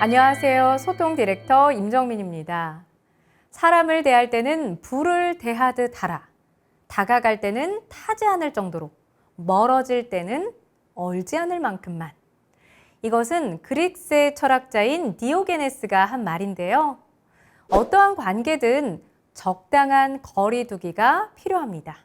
안녕하세요. 소통 디렉터 임정민입니다. 사람을 대할 때는 불을 대하듯 하라. 다가갈 때는 타지 않을 정도로, 멀어질 때는 얼지 않을 만큼만. 이것은 그리스의 철학자인 디오게네스가 한 말인데요. 어떠한 관계든 적당한 거리 두기가 필요합니다.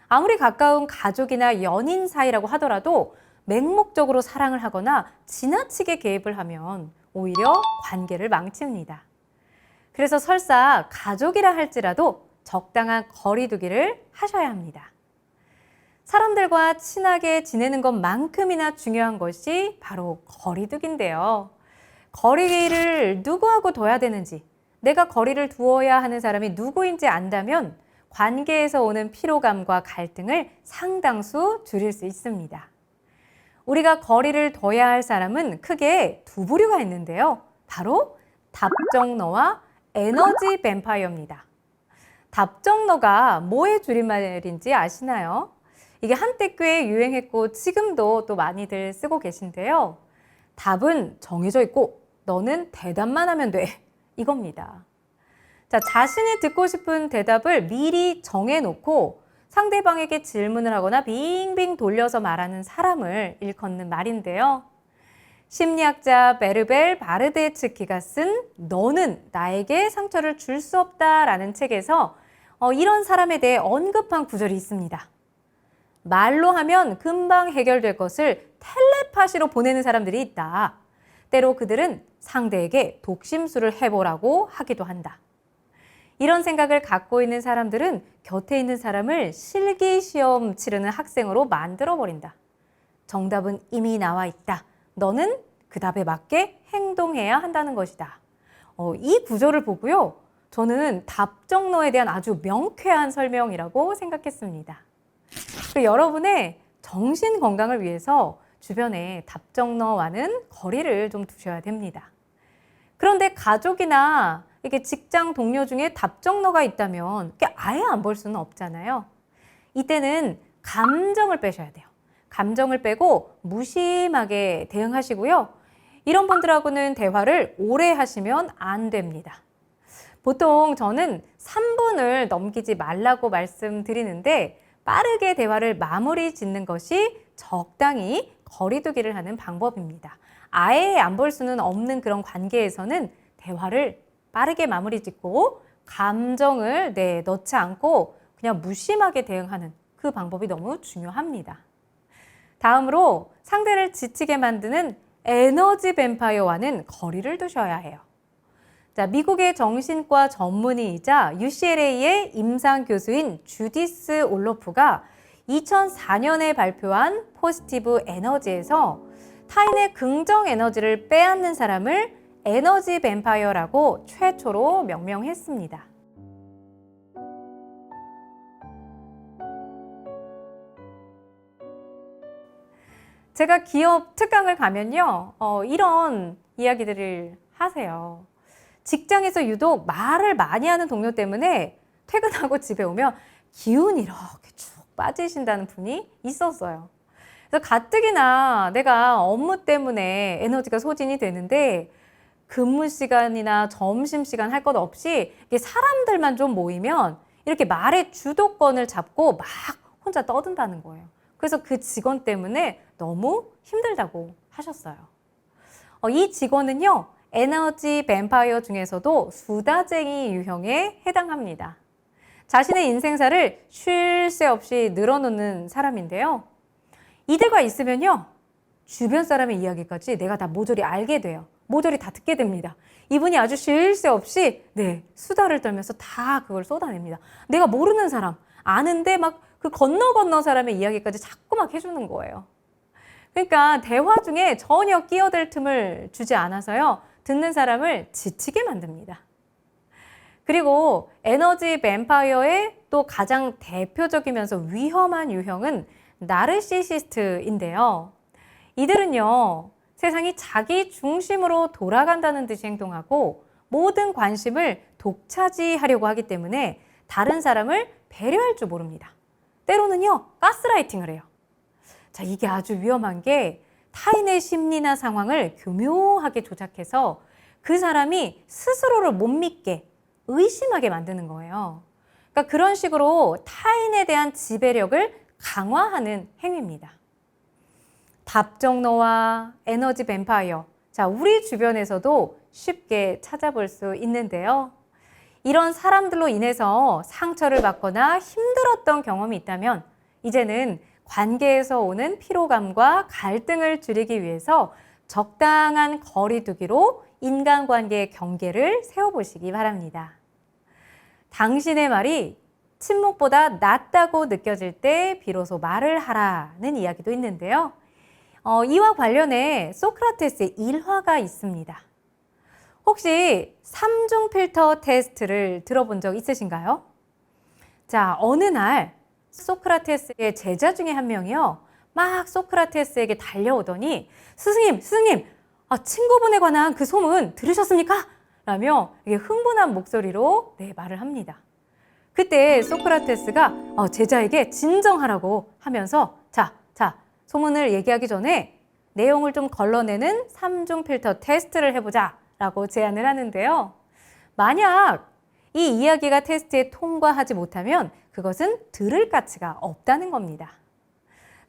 아무리 가까운 가족이나 연인 사이라고 하더라도 맹목적으로 사랑을 하거나 지나치게 개입을 하면 오히려 관계를 망칩니다. 그래서 설사 가족이라 할지라도 적당한 거리 두기를 하셔야 합니다. 사람들과 친하게 지내는 것만큼이나 중요한 것이 바로 거리 두기인데요. 거리를 누구하고 둬야 되는지, 내가 거리를 두어야 하는 사람이 누구인지 안다면 관계에서 오는 피로감과 갈등을 상당수 줄일 수 있습니다. 우리가 거리를 둬야 할 사람은 크게 두 부류가 있는데요. 바로 답정너와 에너지 뱀파이어입니다. 답정너가 뭐의 줄임말인지 아시나요? 이게 한때 꽤 유행했고 지금도 또 많이들 쓰고 계신데요. 답은 정해져 있고 너는 대답만 하면 돼. 이겁니다. 자, 자신이 듣고 싶은 대답을 미리 정해놓고 상대방에게 질문을 하거나 빙빙 돌려서 말하는 사람을 일컫는 말인데요. 심리학자 베르벨 바르데츠키가 쓴 너는 나에게 상처를 줄 수 없다라는 책에서 이런 사람에 대해 언급한 구절이 있습니다. 말로 하면 금방 해결될 것을 텔레파시로 보내는 사람들이 있다. 때로 그들은 상대에게 독심술을 해보라고 하기도 한다. 이런 생각을 갖고 있는 사람들은 곁에 있는 사람을 실기시험 치르는 학생으로 만들어버린다. 정답은 이미 나와 있다. 너는 그 답에 맞게 행동해야 한다는 것이다. 이 구절을 보고요. 저는 답정너에 대한 아주 명쾌한 설명이라고 생각했습니다. 여러분의 정신 건강을 위해서 주변에 답정너와는 거리를 좀 두셔야 됩니다. 그런데 가족이나 이게 직장 동료 중에 답정너가 있다면 아예 안 볼 수는 없잖아요. 이때는 감정을 빼셔야 돼요. 감정을 빼고 무심하게 대응하시고요. 이런 분들하고는 대화를 오래 하시면 안 됩니다. 보통 저는 3분을 넘기지 말라고 말씀드리는데 빠르게 대화를 마무리 짓는 것이 적당히 거리두기를 하는 방법입니다. 아예 안 볼 수는 없는 그런 관계에서는 대화를 빠르게 마무리 짓고 감정을 넣지 않고 그냥 무심하게 대응하는 그 방법이 너무 중요합니다. 다음으로 상대를 지치게 만드는 에너지 뱀파이어와는 거리를 두셔야 해요. 자, 미국의 정신과 전문의이자 UCLA의 임상 교수인 주디스 올로프가 2004년에 발표한 포지티브 에너지에서 타인의 긍정 에너지를 빼앗는 사람을 에너지 뱀파이어라고 최초로 명명했습니다. 제가 기업 특강을 가면요, 이런 이야기들을 하세요. 직장에서 유독 말을 많이 하는 동료 때문에 퇴근하고 집에 오면 기운이 이렇게 쭉 빠지신다는 분이 있었어요. 그래서 가뜩이나 내가 업무 때문에 에너지가 소진이 되는데 근무 시간이나 점심시간 할 것 없이 사람들만 좀 모이면 이렇게 말의 주도권을 잡고 막 혼자 떠든다는 거예요. 그래서 그 직원 때문에 너무 힘들다고 하셨어요. 이 직원은요, 에너지 뱀파이어 중에서도 수다쟁이 유형에 해당합니다. 자신의 인생사를 쉴 새 없이 늘어놓는 사람인데요. 이들과 있으면요, 주변 사람의 이야기까지 내가 다 모조리 알게 돼요. 모조리 다 듣게 됩니다. 이분이 아주 쉴 새 없이 수다를 떨면서 다 그걸 쏟아냅니다. 내가 모르는 사람, 아는데 막 그 건너 사람의 이야기까지 자꾸 막 해주는 거예요. 그러니까 대화 중에 전혀 끼어들 틈을 주지 않아서요. 듣는 사람을 지치게 만듭니다. 그리고 에너지 뱀파이어의 또 가장 대표적이면서 위험한 유형은 나르시시스트인데요. 이들은요, 세상이 자기 중심으로 돌아간다는 듯이 행동하고 모든 관심을 독차지하려고 하기 때문에 다른 사람을 배려할 줄 모릅니다. 때로는요, 가스라이팅을 해요. 자, 이게 아주 위험한 게 타인의 심리나 상황을 교묘하게 조작해서 그 사람이 스스로를 못 믿게 의심하게 만드는 거예요. 그러니까 그런 식으로 타인에 대한 지배력을 강화하는 행위입니다. 답정너와 에너지 뱀파이어. 자, 우리 주변에서도 쉽게 찾아볼 수 있는데요. 이런 사람들로 인해서 상처를 받거나 힘들었던 경험이 있다면 이제는 관계에서 오는 피로감과 갈등을 줄이기 위해서 적당한 거리두기로 인간관계의 경계를 세워보시기 바랍니다. 당신의 말이 침묵보다 낫다고 느껴질 때 비로소 말을 하라는 이야기도 있는데요. 이와 관련해 소크라테스의 일화가 있습니다. 혹시 3중 필터 테스트를 들어본 적 있으신가요? 자, 어느 날 소크라테스의 제자 중에 한 명이요. 막 소크라테스에게 달려오더니 스승님, 친구분에 관한 그 소문 들으셨습니까? 라며 흥분한 목소리로 말을 합니다. 그때 소크라테스가 제자에게 진정하라고 하면서 자, 소문을 얘기하기 전에 내용을 좀 걸러내는 3중 필터 테스트를 해보자 라고 제안을 하는데요. 만약 이 이야기가 테스트에 통과하지 못하면 그것은 들을 가치가 없다는 겁니다.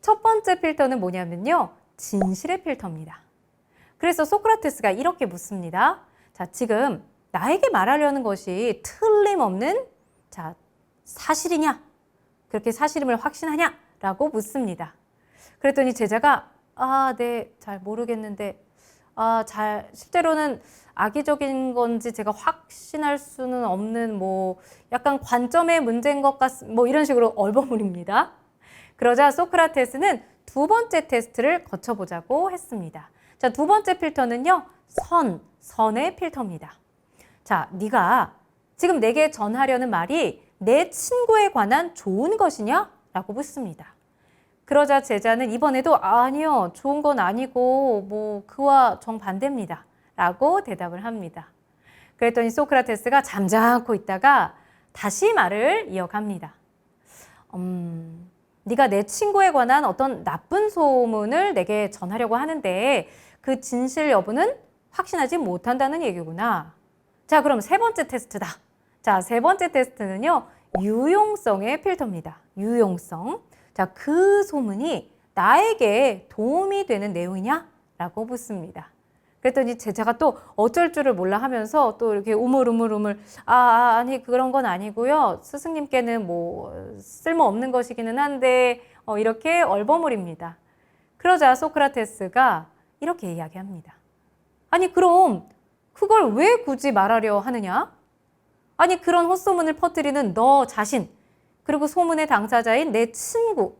첫 번째 필터는 뭐냐면요. 진실의 필터입니다. 그래서 소크라테스가 이렇게 묻습니다. 자, 지금 나에게 말하려는 것이 틀림없는 사실이냐? 그렇게 사실임을 확신하냐? 라고 묻습니다. 그랬더니 제자가 네, 잘 모르겠는데 실제로는 악의적인 건지 제가 확신할 수는 없는 약간 관점의 문제인 것 같습니다. 이런 식으로 얼버무립니다. 그러자 소크라테스는 두 번째 테스트를 거쳐보자고 했습니다. 자, 두 번째 필터는요. 선의 필터입니다. 자, 네가 지금 내게 전하려는 말이 내 친구에 관한 좋은 것이냐? 라고 묻습니다. 그러자 제자는 이번에도 아니요, 좋은 건 아니고 그와 정반대입니다. 라고 대답을 합니다. 그랬더니 소크라테스가 잠잠고 있다가 다시 말을 이어갑니다. 네가 내 친구에 관한 어떤 나쁜 소문을 내게 전하려고 하는데 그 진실 여부는 확신하지 못한다는 얘기구나. 자, 그럼 세 번째 테스트다. 자, 세 번째 테스트는요. 유용성의 필터입니다. 유용성. 자, 그 소문이 나에게 도움이 되는 내용이냐? 라고 묻습니다. 그랬더니 제자가 또 어쩔 줄을 몰라 하면서 또 이렇게 우물우물 아니 그런 건 아니고요. 스승님께는 쓸모없는 것이기는 한데 이렇게 얼버무립니다. 그러자 소크라테스가 이렇게 이야기합니다. 아니 그럼 그걸 왜 굳이 말하려 하느냐? 아니 그런 헛소문을 퍼뜨리는 너 자신, 그리고 소문의 당사자인 내 친구,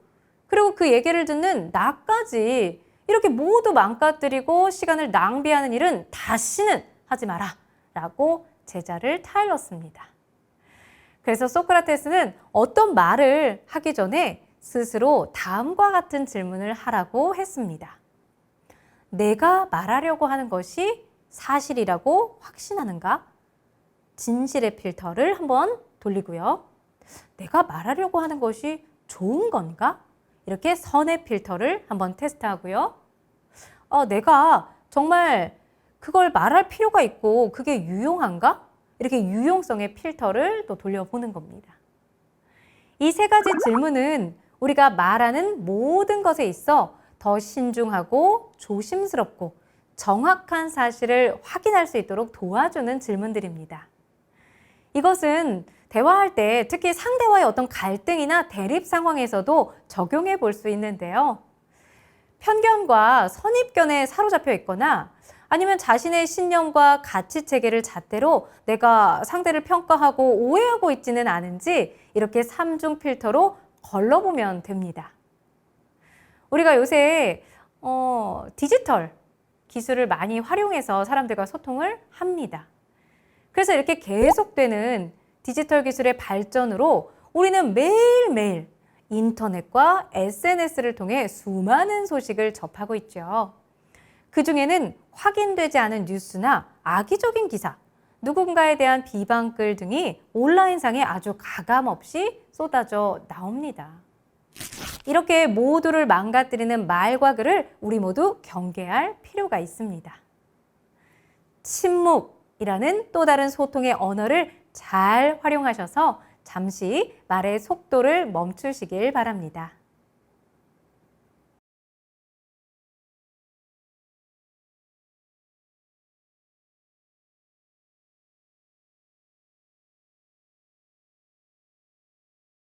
그리고 그 얘기를 듣는 나까지 이렇게 모두 망가뜨리고 시간을 낭비하는 일은 다시는 하지 마라 라고 제자를 타일렀습니다. 그래서 소크라테스는 어떤 말을 하기 전에 스스로 다음과 같은 질문을 하라고 했습니다. 내가 말하려고 하는 것이 사실이라고 확신하는가? 진실의 필터를 한번 돌리고요. 내가 말하려고 하는 것이 좋은 건가? 이렇게 선의 필터를 한번 테스트하고요. 내가 정말 그걸 말할 필요가 있고 그게 유용한가? 이렇게 유용성의 필터를 또 돌려보는 겁니다. 이 세 가지 질문은 우리가 말하는 모든 것에 있어 더 신중하고 조심스럽고 정확한 사실을 확인할 수 있도록 도와주는 질문들입니다. 이것은 대화할 때 특히 상대와의 어떤 갈등이나 대립 상황에서도 적용해 볼 수 있는데요. 편견과 선입견에 사로잡혀 있거나 아니면 자신의 신념과 가치 체계를 잣대로 내가 상대를 평가하고 오해하고 있지는 않은지 이렇게 3중 필터로 걸러보면 됩니다. 우리가 요새 디지털 기술을 많이 활용해서 사람들과 소통을 합니다. 그래서 이렇게 계속되는 디지털 기술의 발전으로 우리는 매일매일 인터넷과 SNS를 통해 수많은 소식을 접하고 있죠. 그중에는 확인되지 않은 뉴스나 악의적인 기사, 누군가에 대한 비방글 등이 온라인상에 아주 가감없이 쏟아져 나옵니다. 이렇게 모두를 망가뜨리는 말과 글을 우리 모두 경계할 필요가 있습니다. 침묵이라는 또 다른 소통의 언어를 잘 활용하셔서 잠시 말의 속도를 멈추시길 바랍니다.